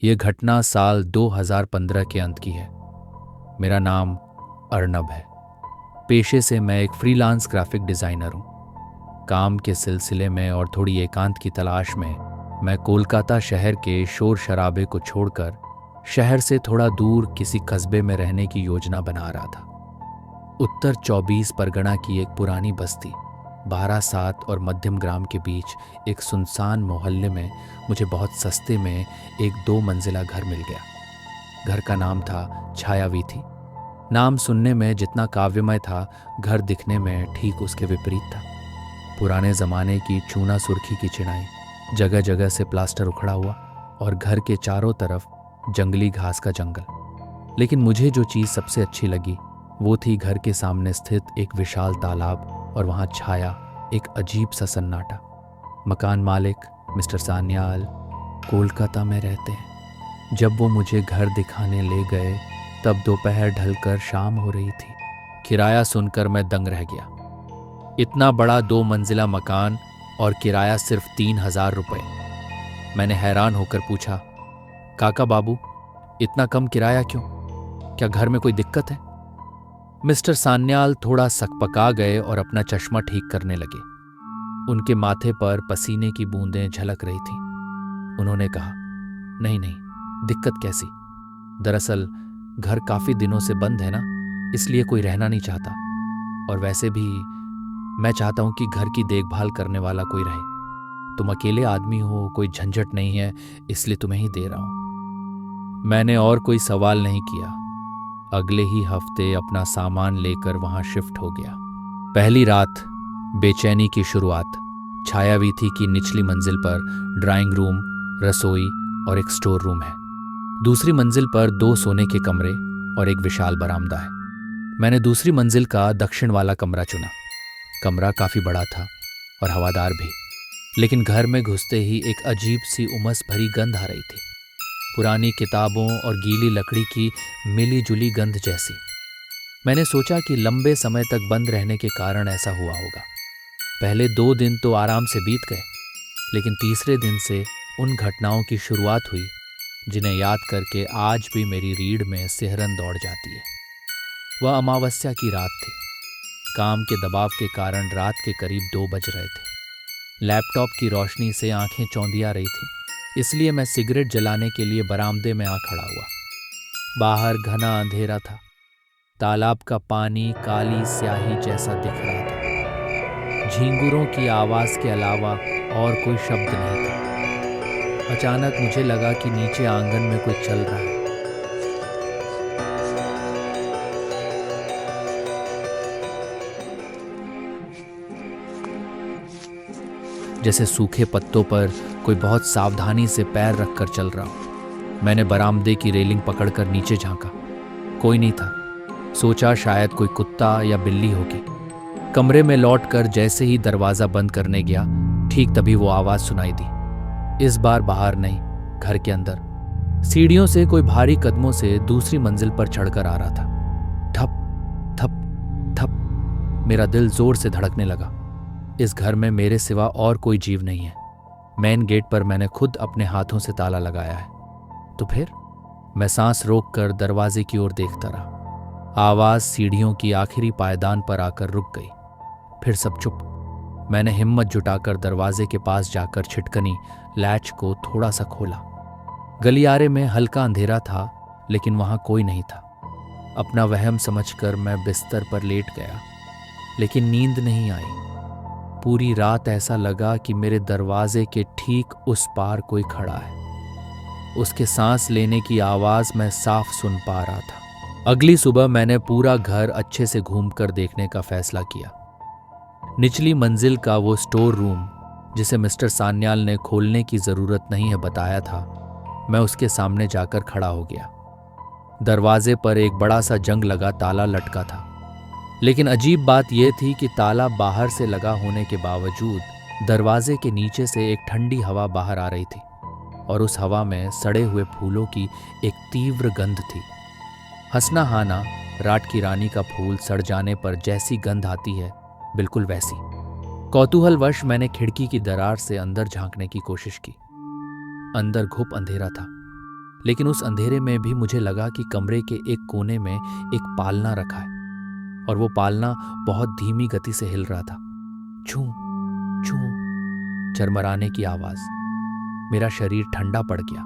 ये घटना साल 2015 के अंत की है। मेरा नाम अर्नब है। पेशे से मैं एक फ्रीलांस ग्राफिक डिज़ाइनर हूँ। काम के सिलसिले में और थोड़ी एकांत की तलाश में मैं कोलकाता शहर के शोर शराबे को छोड़कर शहर से थोड़ा दूर किसी कस्बे में रहने की योजना बना रहा था। उत्तर 24 परगना की एक पुरानी बस्ती बारासात और मध्यम ग्राम के बीच एक सुनसान मोहल्ले में मुझे बहुत सस्ते में एक 2 मंजिला घर मिल गया। घर का नाम था छायावीथी। नाम सुनने में जितना काव्यमय था, घर दिखने में ठीक उसके विपरीत था। पुराने ज़माने की चूना सुर्खी की चिनाई, जगह जगह से प्लास्टर उखड़ा हुआ और घर के चारों तरफ जंगली घास का जंगल। लेकिन मुझे जो चीज़ सबसे अच्छी लगी वो थी घर के सामने स्थित एक विशाल तालाब और वहाँ छाया एक अजीब सा सन्नाटा। मकान मालिक मिस्टर सान्याल कोलकाता में रहते हैं। जब वो मुझे घर दिखाने ले गए तब दोपहर ढलकर शाम हो रही थी। किराया सुनकर मैं दंग रह गया। इतना बड़ा 2 मंजिला मकान और किराया सिर्फ 3,000 रुपये। मैंने हैरान होकर पूछा, काका बाबू, इतना कम किराया क्यों? क्या घर में कोई दिक्कत है? मिस्टर सान्याल थोड़ा सकपका गए और अपना चश्मा ठीक करने लगे। उनके माथे पर पसीने की बूंदें झलक रही थीं। उन्होंने कहा, नहीं नहीं, दिक्कत कैसी? दरअसल घर काफी दिनों से बंद है ना, इसलिए कोई रहना नहीं चाहता। और वैसे भी मैं चाहता हूं कि घर की देखभाल करने वाला कोई रहे। तुम अकेले आदमी हो, कोई झंझट नहीं है, इसलिए तुम्हें ही दे रहा हूं। मैंने और कोई सवाल नहीं किया। अगले ही हफ्ते अपना सामान लेकर वहां शिफ्ट हो गया। पहली रात बेचैनी की शुरुआत। छायावीथी की निचली मंजिल पर ड्राइंग रूम, रसोई और एक स्टोर रूम है। दूसरी मंजिल पर 2 सोने के कमरे और एक विशाल बरामदा है। मैंने दूसरी मंजिल का दक्षिण वाला कमरा चुना। कमरा काफी बड़ा था और हवादार भी, लेकिन घर में घुसते ही एक अजीब सी उमस भरी गंध आ रही थी, पुरानी किताबों और गीली लकड़ी की मिली जुली गंध जैसी। मैंने सोचा कि लंबे समय तक बंद रहने के कारण ऐसा हुआ होगा। पहले 2 दिन तो आराम से बीत गए, लेकिन तीसरे दिन से उन घटनाओं की शुरुआत हुई जिन्हें याद करके आज भी मेरी रीढ़ में सिहरन दौड़ जाती है। वह अमावस्या की रात थी। काम के दबाव के कारण रात के करीब 2 बज रहे थे। लैपटॉप की रोशनी से आंखें चौंधिया रही थीं, इसलिए मैं सिगरेट जलाने के लिए बरामदे में आ खड़ा हुआ। बाहर घना अंधेरा था। तालाब का पानी काली स्याही जैसा दिख रहा था। झींगुरों की आवाज के अलावा और कोई शब्द नहीं था। अचानक मुझे लगा कि नीचे आंगन में कुछ चल रहा है। जैसे सूखे पत्तों पर कोई बहुत सावधानी से पैर रखकर चल रहा हो। मैंने बरामदे की रेलिंग पकड़कर नीचे झांका। कोई नहीं था। सोचा शायद कोई कुत्ता या बिल्ली होगी। कमरे में लौटकर जैसे ही दरवाजा बंद करने गया, ठीक तभी वो आवाज सुनाई दी। इस बार बाहर नहीं, घर के अंदर। सीढ़ियों से कोई भारी कदमों से दूसरी मंजिल पर चढ़कर आ रहा था। ठप ठप ठप। मेरा दिल जोर से धड़कने लगा। इस घर में मेरे सिवा और कोई जीव नहीं है। मेन गेट पर मैंने खुद अपने हाथों से ताला लगाया है। तो फिर मैं सांस रोककर दरवाजे की ओर देखता रहा। आवाज सीढ़ियों की आखिरी पायदान पर आकर रुक गई। फिर सब चुप। मैंने हिम्मत जुटाकर दरवाजे के पास जाकर छिटकनी लैच को थोड़ा सा खोला। गलियारे में हल्का अंधेरा था, लेकिन वहां कोई नहीं था। अपना वहम समझकर मैं बिस्तर पर लेट गया, लेकिन नींद नहीं आई। पूरी रात ऐसा लगा कि मेरे दरवाजे के ठीक उस पार कोई खड़ा है। उसके सांस लेने की आवाज मैं साफ सुन पा रहा था। अगली सुबह मैंने पूरा घर अच्छे से घूमकर देखने का फैसला किया। निचली मंजिल का वो स्टोर रूम जिसे मिस्टर सान्याल ने खोलने की जरूरत नहीं है बताया था, मैं उसके सामने जाकर खड़ा हो गया। दरवाजे पर एक बड़ा सा जंग लगा ताला लटका था, लेकिन अजीब बात यह थी कि ताला बाहर से लगा होने के बावजूद दरवाजे के नीचे से एक ठंडी हवा बाहर आ रही थी और उस हवा में सड़े हुए फूलों की एक तीव्र गंध थी। हंसना हाना रात की रानी का फूल सड़ जाने पर जैसी गंध आती है, बिल्कुल वैसी। कौतूहलवश मैंने खिड़की की दरार से अंदर झांकने की कोशिश की। अंदर घुप अंधेरा था, लेकिन उस अंधेरे में भी मुझे लगा कि कमरे के एक कोने में एक पालना रखा है और वो पालना बहुत धीमी गति से हिल रहा था। छू छू चरमराने की आवाज। मेरा शरीर ठंडा पड़ गया।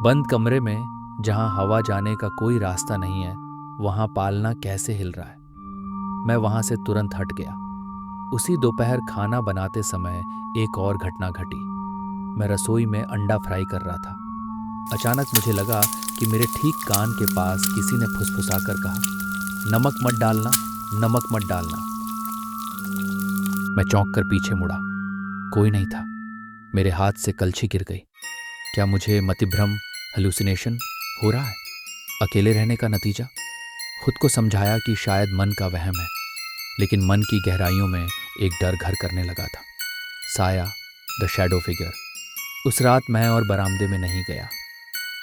बंद कमरे में जहां हवा जाने का कोई रास्ता नहीं है, वहां पालना कैसे हिल रहा है? मैं वहां से तुरंत हट गया। उसी दोपहर खाना बनाते समय एक और घटना घटी। मैं रसोई में अंडा फ्राई कर रहा था। अचानक मुझे लगा कि मेरे ठीक कान के पास किसी ने फुसफुसाकर कहा, नमक मत डालना, नमक मत डालना। मैं चौंक कर पीछे मुड़ा। कोई नहीं था। मेरे हाथ से कलछी गिर गई। क्या मुझे मतिभ्रम, हेलुसिनेशन हो रहा है? अकेले रहने का नतीजा? खुद को समझाया कि शायद मन का वहम है, लेकिन मन की गहराइयों में एक डर घर करने लगा था। साया, द शैडो फिगर। उस रात मैं और बरामदे में नहीं गया।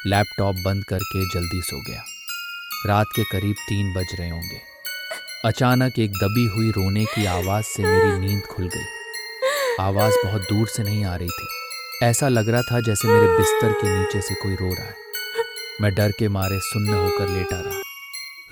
लैपटॉप बंद करके जल्दी सो गया। रात के करीब 3 बज रहे होंगे। अचानक एक दबी हुई रोने की आवाज से मेरी नींद खुल गई। आवाज बहुत दूर से नहीं आ रही थी। ऐसा लग रहा था जैसे मेरे बिस्तर के नीचे से कोई रो रहा है। मैं डर के मारे सुन्न होकर लेटा रहा।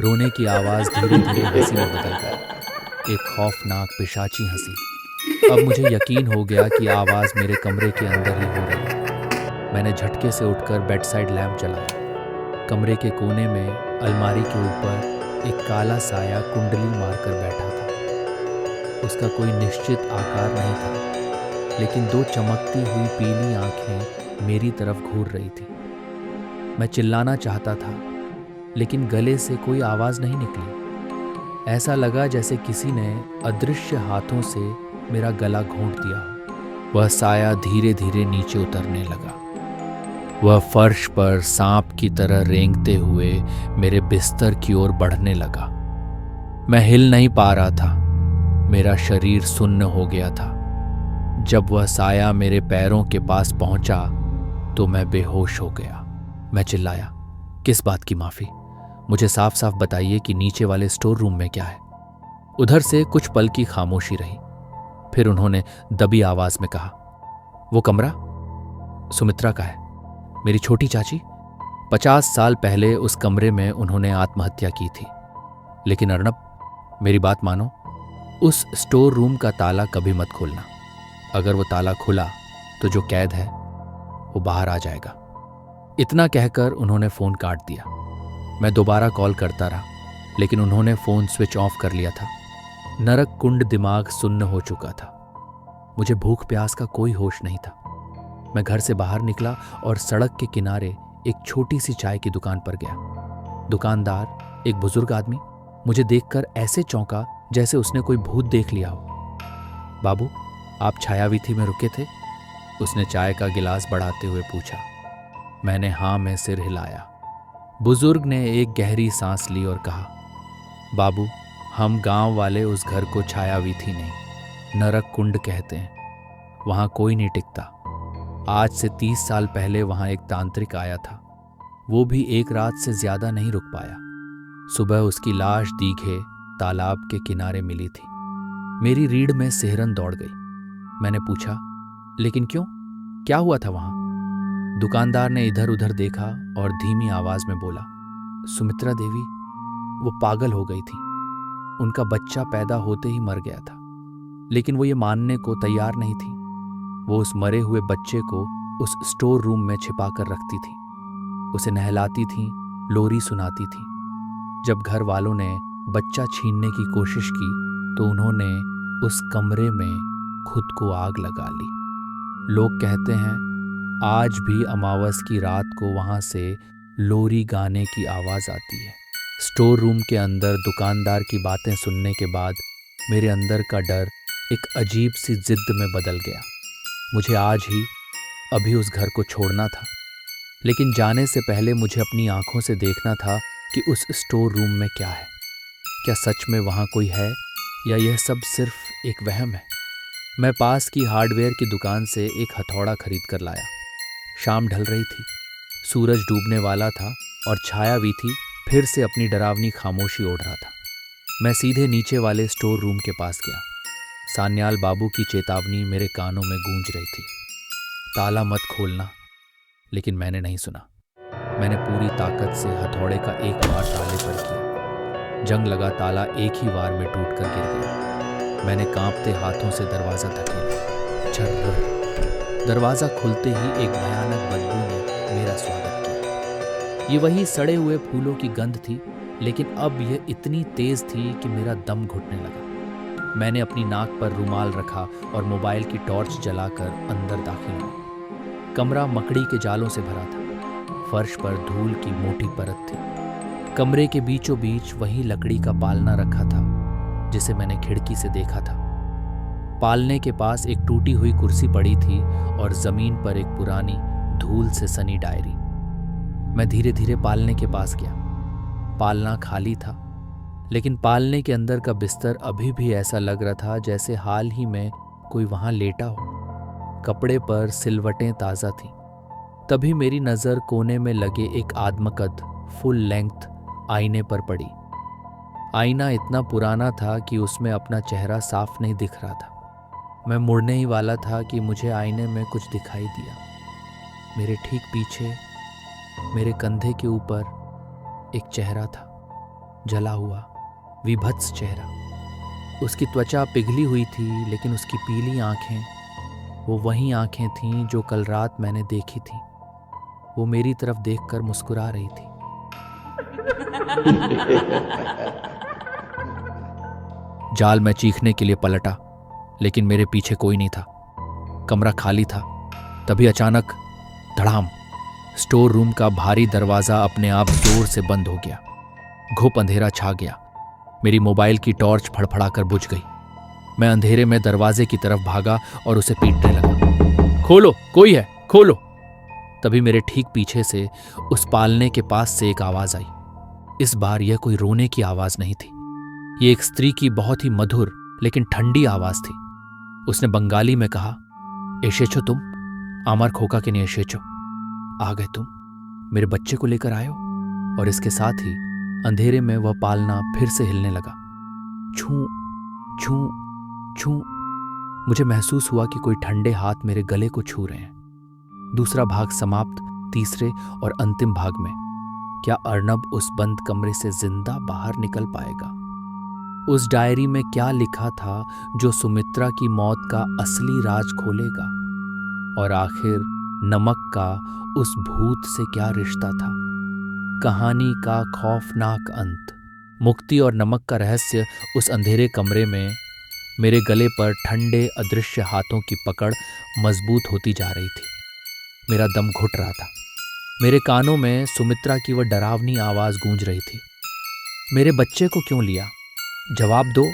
रोने की आवाज धीरे धीरे हंसी में बदल गई, एक खौफनाक पिशाची हंसी। अब मुझे यकीन हो गया कि आवाज मेरे कमरे के अंदर ही हो रही है। मैंने झटके से उठकर बेड साइड लैंप जलाया। कमरे के कोने में अलमारी के ऊपर एक काला साया कुंडली मारकर बैठा था। उसका कोई निश्चित आकार नहीं था, लेकिन 2 चमकती हुई पीली आंखें मेरी तरफ घूर रही थी। मैं चिल्लाना चाहता था, लेकिन गले से कोई आवाज नहीं निकली। ऐसा लगा जैसे किसी ने अदृश्य हाथों से मेरा गला घोंट दिया हो। वह साया धीरे धीरे नीचे उतरने लगा। वह फर्श पर सांप की तरह रेंगते हुए मेरे बिस्तर की ओर बढ़ने लगा। मैं हिल नहीं पा रहा था। मेरा शरीर सुन्न हो गया था। जब वह साया मेरे पैरों के पास पहुंचा तो मैं बेहोश हो गया। मैं चिल्लाया, किस बात की माफी? मुझे साफ साफ बताइए कि नीचे वाले स्टोर रूम में क्या है। उधर से कुछ पल की खामोशी रही। फिर उन्होंने दबी आवाज में कहा, वो कमरा सुमित्रा का है, मेरी छोटी चाची। 50 साल पहले उस कमरे में उन्होंने आत्महत्या की थी। लेकिन अर्नब, मेरी बात मानो, उस स्टोर रूम का ताला कभी मत खोलना। अगर वो ताला खुला तो जो कैद है वो बाहर आ जाएगा। इतना कहकर उन्होंने फोन काट दिया। मैं दोबारा कॉल करता रहा, लेकिन उन्होंने फोन स्विच ऑफ कर लिया था। नरक कुंड दिमाग सुन्न हो चुका था। मुझे भूख प्यास का कोई होश नहीं था। मैं घर से बाहर निकला और सड़क के किनारे एक छोटी सी चाय की दुकान पर गया। दुकानदार, एक बुजुर्ग आदमी, मुझे देखकर ऐसे चौंका जैसे उसने कोई भूत देख लिया हो। बाबू, आप छायावीथी में रुके थे? उसने चाय का गिलास बढ़ाते हुए पूछा। मैंने हाँ में सिर हिलाया। बुजुर्ग ने एक गहरी सांस ली और कहा, बाबू, हम गांव वाले उस घर को छायावीथी नहीं, नरक कुंड कहते हैं। वहां कोई नहीं टिकता। आज से 30 साल पहले वहां एक तांत्रिक आया था। वो भी एक रात से ज्यादा नहीं रुक पाया। सुबह उसकी लाश दीघे तालाब के किनारे मिली थी। मेरी रीढ़ में सिहरन दौड़ गई। मैंने पूछा, लेकिन क्यों? क्या हुआ था वहां? दुकानदार ने इधर उधर देखा और धीमी आवाज में बोला, सुमित्रा देवी, वो पागल हो गई थी। उनका बच्चा पैदा होते ही मर गया था, लेकिन वो ये मानने को तैयार नहीं थी। वो उस मरे हुए बच्चे को उस स्टोर रूम में छिपा कर रखती थी। उसे नहलाती थी, लोरी सुनाती थी। जब घर वालों ने बच्चा छीनने की कोशिश की तो उन्होंने उस कमरे में खुद को आग लगा ली। लोग कहते हैं आज भी अमावस की रात को वहां से लोरी गाने की आवाज आती है। स्टोर रूम के अंदर दुकानदार की बातें सुनने के बाद मेरे अंदर का डर एक अजीब सी जिद में बदल गया। मुझे आज ही अभी उस घर को छोड़ना था, लेकिन जाने से पहले मुझे अपनी आंखों से देखना था कि उस स्टोर रूम में क्या है। क्या सच में वहां कोई है या यह सब सिर्फ एक वहम है? मैं पास की हार्डवेयर की दुकान से एक हथौड़ा खरीद कर लाया। शाम ढल रही थी, सूरज डूबने वाला था और छायावीथी फिर से अपनी डरावनी खामोशी ओढ़ रहा था। मैं सीधे नीचे वाले स्टोर रूम के पास गया। सान्याल बाबू की चेतावनी मेरे कानों में गूंज रही थी, ताला मत खोलना, लेकिन मैंने नहीं सुना। मैंने पूरी ताकत से हथौड़े का एक वार ताले पर किया। जंग लगा ताला एक ही वार में टूटकर गिर गया। मैंने कांपते हाथों से दरवाज़ा धकेला। झर्र। दरवाज़ा खुलते ही एक भयानक बदबू ने मेरा स्वागत किया। ये वही सड़े हुए फूलों की गंध थी, लेकिन अब यह इतनी तेज थी कि मेरा दम घुटने लगा। मैंने अपनी नाक पर रुमाल रखा और मोबाइल की टॉर्च जलाकर अंदर दाखिल हुआ। कमरा मकड़ी के जालों से भरा था। फर्श पर धूल की मोटी परत थी। कमरे के बीचों बीच वही लकड़ी का पालना रखा था जिसे मैंने खिड़की से देखा था। पालने के पास एक टूटी हुई कुर्सी पड़ी थी और जमीन पर एक पुरानी धूल से सनी डायरी। मैं धीरे धीरे पालने के पास गया। पालना खाली था, लेकिन पालने के अंदर का बिस्तर अभी भी ऐसा लग रहा था जैसे हाल ही में कोई वहां लेटा हो। कपड़े पर सिलवटें ताज़ा थीं। तभी मेरी नज़र कोने में लगे एक आदमकद फुल लेंथ आईने पर पड़ी। आईना इतना पुराना था कि उसमें अपना चेहरा साफ नहीं दिख रहा था। मैं मुड़ने ही वाला था कि मुझे आईने में कुछ दिखाई दिया। मेरे ठीक पीछे, मेरे कंधे के ऊपर एक चेहरा था, जला हुआ, विभत्स चेहरा। उसकी त्वचा पिघली हुई थी, लेकिन उसकी पीली आंखें वो वही आंखें थीं जो कल रात मैंने देखी थीं। वो मेरी तरफ देखकर मुस्कुरा रही थी। जाल में चीखने के लिए पलटा, लेकिन मेरे पीछे कोई नहीं था। कमरा खाली था। तभी अचानक धड़ाम, स्टोर रूम का भारी दरवाजा अपने आप जोर से बंद हो गया। घुप अंधेरा छा गया। मेरी मोबाइल की टॉर्च फड़फड़ाकर बुझ गई। मैं अंधेरे में दरवाजे की तरफ भागा और उसे पीटने लगा। खोलो, कोई है, खोलो। तभी मेरे ठीक पीछे से उस पालने के पास से एक आवाज आई। इस बार यह कोई रोने की आवाज नहीं थी। ये एक स्त्री की बहुत ही मधुर लेकिन ठंडी आवाज थी। उसने बंगाली में कहा, एसेछो तुम, आमार खोका के नहीं एसेछो। आ गए तुम, मेरे बच्चे को लेकर आए हो। और इसके साथ ही अंधेरे में वह पालना फिर से हिलने लगा। छू छू छू। मुझे महसूस हुआ कि कोई ठंडे हाथ मेरे गले को छू रहे हैं। दूसरा भाग समाप्त। तीसरे और अंतिम भाग में क्या अर्नब उस बंद कमरे से जिंदा बाहर निकल पाएगा? उस डायरी में क्या लिखा था जो सुमित्रा की मौत का असली राज खोलेगा? और आखिर नमक का उस भूत से क्या रिश्ता था? कहानी का खौफनाक अंत। मुक्ति और नमक का रहस्य उस अंधेरे कमरे में मेरे गले पर ठंडे अदृश्य हाथों की पकड़ मजबूत होती जा रही थी। मेरा दम घुट रहा था। मेरे कानों में सुमित्रा की वह डरावनी आवाज गूंज रही थी। मेरे बच्चे को क्यों लिया? जवाब दो।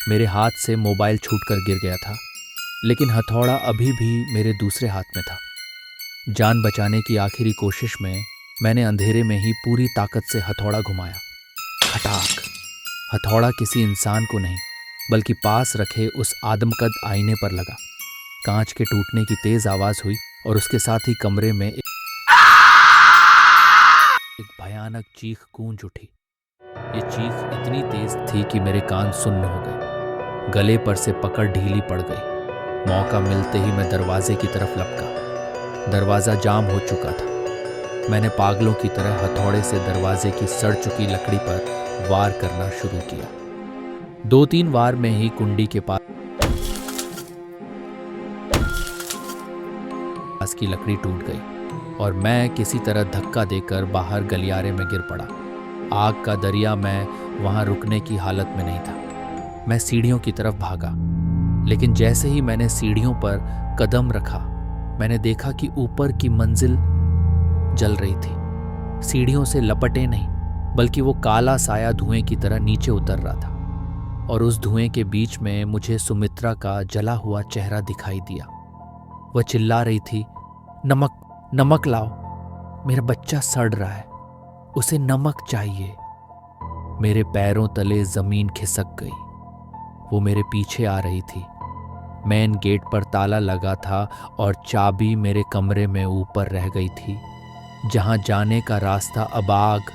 मेरे हाथ से मोबाइल छूटकर गिर गया था, लेकिन हथौड़ा अभी भी मेरे दूसरे हाथ में था। जान बचाने की आखिरी कोशिश में मैंने अंधेरे में ही पूरी ताकत से हथौड़ा घुमाया। खटाक। हथौड़ा किसी इंसान को नहीं, बल्कि पास रखे उस आदमकद आईने पर लगा। कांच के टूटने की तेज आवाज हुई और उसके साथ ही कमरे में एक भयानक चीख गूंज उठी। ये चीख इतनी तेज थी कि मेरे कान सुन्न हो गए। गले पर से पकड़ ढीली पड़ गई। मौका मिलते ही मैं दरवाजे की तरफ लपका। दरवाजा जाम हो चुका था। मैंने पागलों की तरह हथौड़े से दरवाजे की सड़ चुकी लकड़ी पर वार करना शुरू किया। 2-3 वार में ही कुंडी के पास की लकड़ी टूट गई और मैं किसी तरह धक्का देकर बाहर गलियारे में गिर पड़ा। आग का दरिया मैं वहां रुकने की हालत में नहीं था। मैं सीढ़ियों की तरफ भागा, लेकिन जैसे ही मैंने सीढ़ियों पर कदम रखा, मैंने देखा कि ऊपर की मंजिल जल रही थी। सीढ़ियों से लपटे नहीं, बल्कि वो काला साया धुएं की तरह नीचे उतर रहा था। और उस धुएं के बीच में मुझे सुमित्रा का जला हुआ चेहरा दिखाई दिया। वह चिल्ला रही थी, नमक, नमक लाओ, मेरा बच्चा सड़ रहा है, उसे नमक चाहिए। मेरे पैरों तले जमीन खिसक गई। वो मेरे पीछे आ रही थी। मेन गेट पर ताला लगा था और चाबी मेरे कमरे में ऊपर रह गई थी, जहां जाने का रास्ता अब आग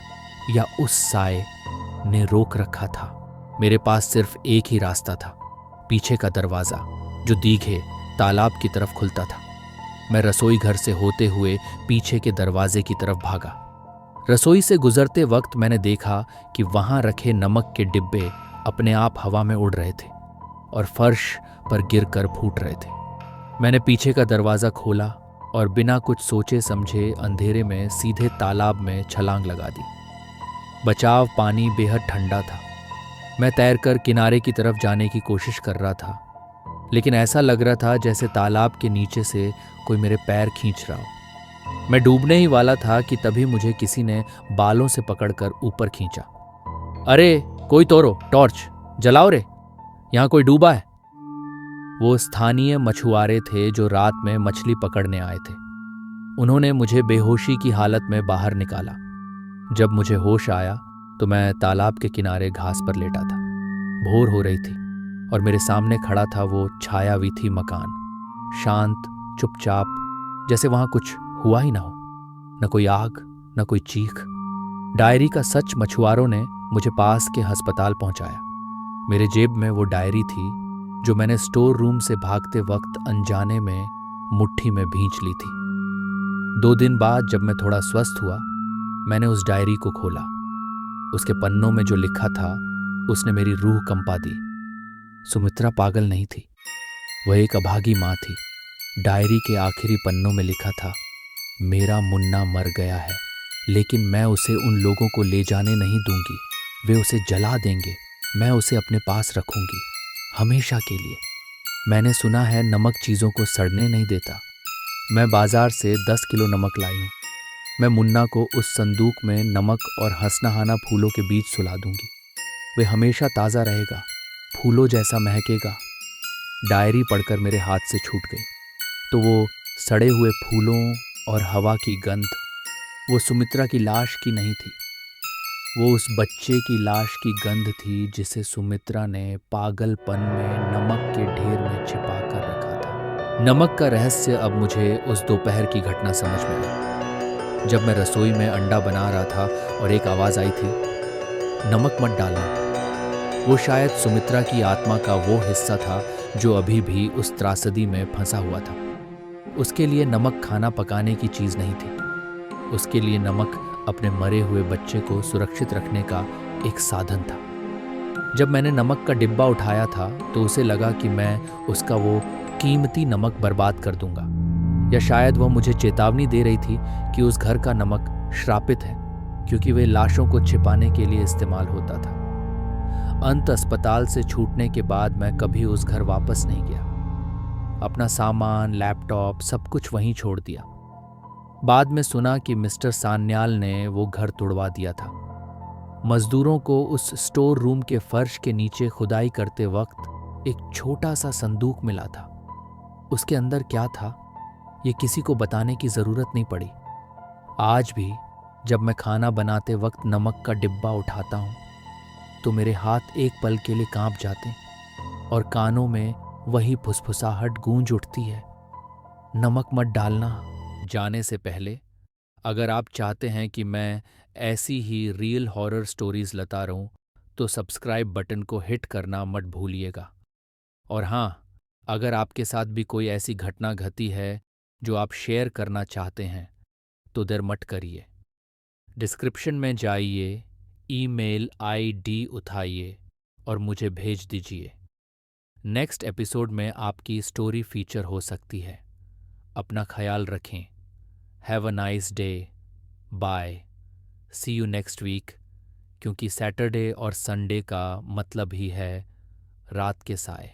या उस साए ने रोक रखा था। मेरे पास सिर्फ एक ही रास्ता था, पीछे का दरवाजा जो दीघे तालाब की तरफ खुलता था। मैं रसोई घर से होते हुए पीछे के दरवाजे की तरफ भागा। रसोई से गुजरते वक्त मैंने देखा कि वहां रखे नमक के डिब्बे अपने आप हवा में उड़ रहे थे और फर्श पर गिरकर फूट रहे थे। मैंने पीछे का दरवाज़ा खोला और बिना कुछ सोचे समझे अंधेरे में सीधे तालाब में छलांग लगा दी। बचाव पानी बेहद ठंडा था। मैं तैरकर किनारे की तरफ जाने की कोशिश कर रहा था, लेकिन ऐसा लग रहा था जैसे तालाब के नीचे से कोई मेरे पैर खींच रहा हो। मैं डूबने ही वाला था कि तभी मुझे किसी ने बालों से पकड़कर ऊपर खींचा। अरे कोई तोड़ो, टॉर्च जलाओ रे, यहाँ कोई डूबा है। वो स्थानीय मछुआरे थे जो रात में मछली पकड़ने आए थे। उन्होंने मुझे बेहोशी की हालत में बाहर निकाला। जब मुझे होश आया तो मैं तालाब के किनारे घास पर लेटा था। भोर हो रही थी और मेरे सामने खड़ा था वो छायावीथी मकान, शांत, चुपचाप, जैसे वहां कुछ हुआ ही ना हो। न कोई आग, न कोई चीख। डायरी का सच मछुआरों ने मुझे पास के अस्पताल पहुंचाया। मेरे जेब में वो डायरी थी जो मैंने स्टोर रूम से भागते वक्त अनजाने में मुट्ठी में भींच ली थी। 2 दिन बाद जब मैं थोड़ा स्वस्थ हुआ, मैंने उस डायरी को खोला। उसके पन्नों में जो लिखा था उसने मेरी रूह कंपा दी। सुमित्रा पागल नहीं थी, वह एक अभागी माँ थी। डायरी के आखिरी पन्नों में लिखा था, मेरा मुन्ना मर गया है, लेकिन मैं उसे उन लोगों को ले जाने नहीं दूंगी। वे उसे जला देंगे, मैं उसे अपने पास रखूंगी, हमेशा के लिए। मैंने सुना है नमक चीज़ों को सड़ने नहीं देता। मैं बाजार से 10 किलो नमक लाई हूँ। मैं मुन्ना को उस संदूक में नमक और हंसनहाना फूलों के बीच सुला दूंगी। वे हमेशा ताज़ा रहेगा, फूलों जैसा महकेगा। डायरी पढ़कर मेरे हाथ से छूट गई तो वो सड़े हुए फूलों और हवा की गंध वो सुमित्रा की लाश की नहीं थी। वो उस बच्चे की लाश की गंध थी जिसे सुमित्रा ने पागलपन में नमक के ढेर में छिपा कर रखा था। नमक का रहस्य अब मुझे उस दोपहर की घटना समझ में आई। जब मैं रसोई में अंडा बना रहा था और एक आवाज़ आई थी, नमक मत डालना। वो शायद सुमित्रा की आत्मा का वो हिस्सा था जो अभी भी उस त्रासदी में फंसा हुआ था। उसके लिए नमक खाना पकाने की चीज़ नहीं थी। उसके लिए नमक अपने मरे हुए बच्चे को सुरक्षित रखने का एक साधन था। जब मैंने नमक का डिब्बा उठाया था तो उसे लगा कि मैं उसका वो कीमती नमक बर्बाद कर दूंगा, या शायद वह मुझे चेतावनी दे रही थी कि उस घर का नमक श्रापित है, क्योंकि वे लाशों को छिपाने के लिए इस्तेमाल होता था। अंत अस्पताल से छूटने के बाद मैं कभी उस घर वापस नहीं गया। अपना सामान, लैपटॉप, सब कुछ वहीं छोड़ दिया। बाद में सुना कि मिस्टर सान्याल ने वो घर तुड़वा दिया था। मजदूरों को उस स्टोर रूम के फर्श के नीचे खुदाई करते वक्त एक छोटा सा संदूक मिला था। उसके अंदर क्या था ये किसी को बताने की जरूरत नहीं पड़ी। आज भी जब मैं खाना बनाते वक्त नमक का डिब्बा उठाता हूँ तो मेरे हाथ एक पल के लिए कांप जाते हैं और कानों में वही फुसफुसाहट गूंज उठती है, नमक मत डालना। जाने से पहले अगर आप चाहते हैं कि मैं ऐसी ही रियल हॉरर स्टोरीज लाता रहूं तो सब्सक्राइब बटन को हिट करना मत भूलिएगा। और हाँ, अगर आपके साथ भी कोई ऐसी घटना घटी है जो आप शेयर करना चाहते हैं तो देर मत करिए। डिस्क्रिप्शन में जाइए, ईमेल आईडी उठाइए और मुझे भेज दीजिए। नेक्स्ट एपिसोड में आपकी स्टोरी फीचर हो सकती है। अपना ख्याल रखें। Have a nice day. Bye. See you next week, क्योंकि सैटरडे और संडे का मतलब ही है रात के साए।